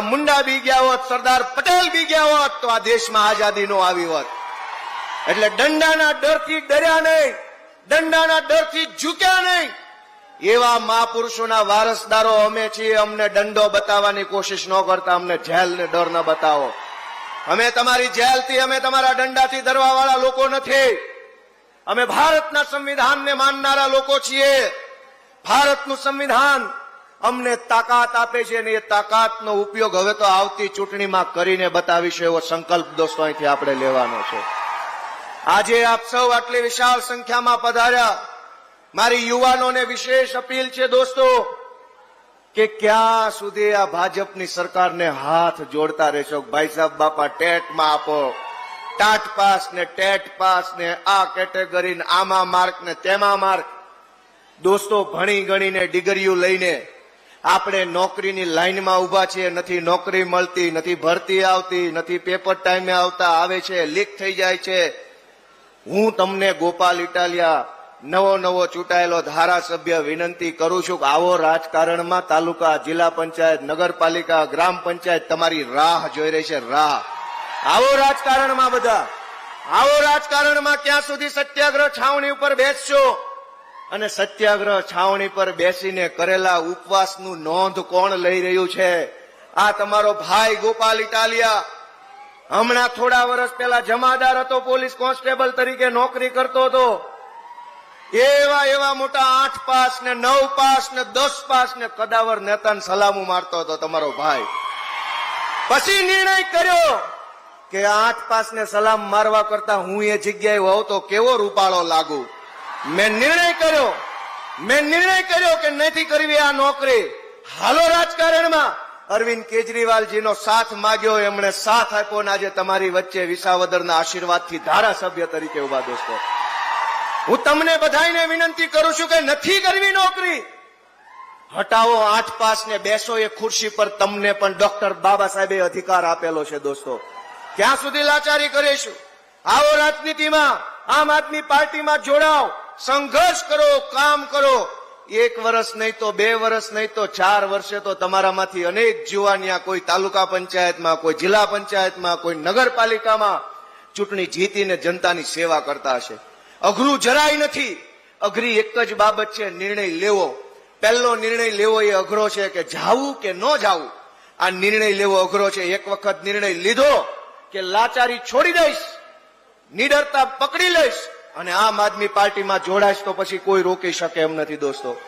મુંડા બી ગયા હોત, સરદાર પટેલ બી ગયા હોત તો આ દેશમાં આઝાદી નો આવી હોત. એટલે દંડાના ડરથી ડર્યા નહીં, દંડાના ડરથી ઝૂક્યા નહીં. એવા મહાપુરુષોના વારસદારો અમે છીએ. અમને દંડો બતાવવાની કોશિશ ન કરતા, અમને જેલ ને ડર ન બતાવો. અમે તમારી જેલથી, અમે તમારા દંડાથી ડરવા વાળા લોકો નથી. અમે ભારતના સંવિધાનને માનનારા લોકો છીએ. ભારતનું સંવિધાન અમને તાકાત આપે છે અને એ તાકાતનો ઉપયોગ હવે તો આવતી ચૂંટણીમાં કરીને બતાવીશું એવો સંકલ્પ દોસ્તો અહીંથી આપણે લેવાનો છે. આજે આપ સૌ આટલી વિશાળ સંખ્યામાં પધાર્યા. મારી યુવાનોને વિશેષ અપીલ છે દોસ્તો કે ક્યાં સુધી આ ભાજપની સરકારને હાથ જોડતા રહેશો. ભાઈ સાહેબ બાપા ટેટમાં આપો, ટાટ પાસ ને ટેટ પાસ ને આ કેટેગરી આમાં માર્ક ને તેમાં માર્ક. દોસ્તો ભણી ગણીને ડિગ્રીઓ લઈને આપણે નોકરીની લાઈનમાં ઉભા છીએ. નથી નોકરી મળતી, નથી ભરતી આવતી, નથી પેપર ટાઈમે આવતા, આવે છે લીક થઈ જાય છે. હું તમને ગોપાલ ઇટાલિયા નવો ચૂંટાયેલો ધારાસભ્ય વિનંતી કરું છું કે આવો રાજકારણમાં તાલુકા, જિલ્લા પંચાયત, નગરપાલિકા, ગ્રામ પંચાયત તમારી રાહ જોઈ રહી છે. રાહ. આવો રાજકારણમાં બધા, આવો રાજકારણમાં. ક્યાં સુધી સત્યાગ્રહ છાવણી ઉપર બેસશો? અને સત્યાગ્રહ છાવણી પર બેસીને કરેલા ઉપવાસનું નોંધ કોણ લઈ રહ્યું છે? આ તમારો ભાઈ ગોપાલ ઇટાલિયા. હમણાં થોડા વર્ષ પહેલા જમાદાર હતો, પોલીસ કોન્સ્ટેબલ તરીકે નોકરી કરતો હતો. એવા મોટા 8 પાસ ને 9 પાસ ને 10 પાસ ને કદાવર નેતાને સલામું મારતો હતો તમારો ભાઈ. પછી નિર્ણય કર્યો કે 8 પાસ ને સલામ મારવા કરતા હું એ જગ્યાએ હોઉં તો કેવો રૂપાળો લાગુ. મેં નિર્ણય કર્યો કે નથી કરવી આ નોકરી. હાલો રાજકારણમાં. અરવિંદ કેજરીવાલજીનો સાથ માંગ્યો, એમણે સાથ આપ્યો અને આજે તમારી વચ્ચે વિસાવદરના આશીર્વાદથી ધારાસભ્ય તરીકે ઉભા. દોસ્તો હું તમને બધાને વિનંતી કરું છું કે નથી કરવી નોકરી, હટાવો 8 પાસ ને બેસો એ ખુરશી પર. તમને પણ ડોક્ટર બાબા સાહેબે અધિકાર આપેલો છે. દોસ્તો ક્યાં સુધી લાચારી કરીશું? આવો રાજનીતિમાં, આમ આદમી પાર્ટીમાં જોડાઓ, સંઘર્ષ કરો, કામ કરો. 1 વર્ષ નહીં તો 2 વર્ષ નહીં તો 4 વર્ષે તો તમારામાંથી અનેક જુવાનિયા કોઈ તાલુકા પંચાયતમાં, કોઈ જિલ્લા પંચાયતમાં, કોઈ નગરપાલિકામાં ચૂંટણી જીતીને જનતાની સેવા કરતા હશે. અઘરું જરાય નથી. અઘરી એક જ બાબત છે, નિર્ણય લેવો. પહેલો નિર્ણય લેવો એ અઘરો છે કે જાવું કે ન જાવું. આ નિર્ણય લેવો અઘરો છે. એક વખત નિર્ણય લીધો કે લાચારી છોડી દઈશ, નિડરતા પકડી લઈશ અને આમ આદમી પાર્ટીમાં જોડાઈશ તો પછી કોઈ રોકી શકે એમ નથી. દોસ્તો